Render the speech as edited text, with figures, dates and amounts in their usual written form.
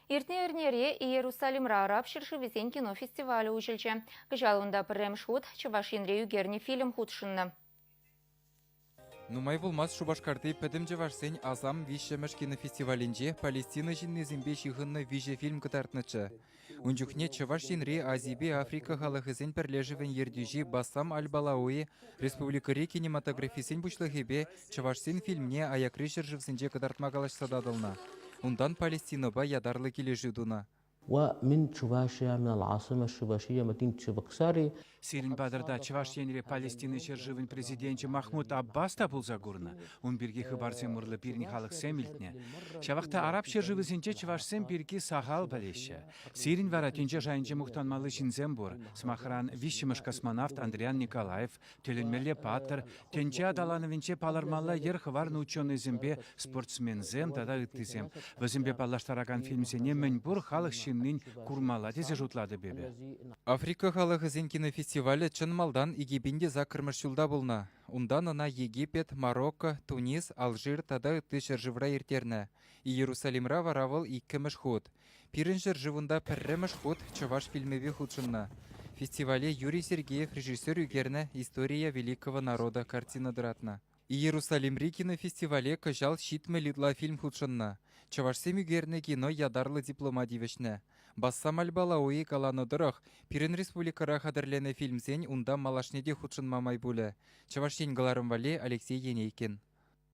Иртне эрнере Иерусалимра араб шыршывесен кинофестивалі ужылчы. Кыжалында піррем шут, Чувашинре югерне фильм худшынны. Нумай булмас Шубашкарды пәдімжі вашсен азам вишемеш кинофестивалінде Палестина жиннезімбе шихынны виже фильм кытартнычы. Унжухне Чуваш жинре Азибе Африка халахызен перлежівен ердюжи Басам Аль-Балауи республикари кинематографисен бушлығыбе Чувашсен фильмне аякры жыржывсенже кытартмагалаш сададылна. Ундан Палестиноба ядарлы кележудуна. ومن شباشيا من العاصمة الشباشية مدينة شبكساري. Сирин Бадарда Чуваш енре Палестины шержывын президенті Махмуд Аббас та пулза гурна. Он бирги хыбарсен мурлы пирни халық сэмилтне. Шавақта араб шержывызынче Чувашсен бирги сахал балеща. Сирин варатинче жайынче мухтанмалы шинзембур. Смахран вишчимыш космонавт Андриан Николаев, төленмеле паттыр, тенче адалановинче палармалла ер хыварны ученый зембе спортсмензем тада ыттызем. Вазембе паллаштараган фильмсене мэньбур халық шиннин курмала тезе жутлады бебе. Африка халахызен кинофестивалі чын малдан Египенде закырмыш юлда болна. Ундан ана Египет, Марокко, Тунис, Алжир тада ытты шыржывра ертерні. Иерусалимра варавыл иккіміш ход. Пирін шыржывында пірреміш ход Чуваш фильмеве худшынна. Фестивале Юрий Сергеев режиссер югерні «История великого народа» картина дыратна. Иерусалимри кинофестивале кыжал щитмы лидла фильм худшынна. Чувашсем югерні кино ядарлы дипломативешні. Бассам Аль-Балауи каланы дырық, Пирен республикара қадырлене фильмсен унда малашнеде худшын мамай бұлі. Чувашсен галарым вале Алексей Енейкин.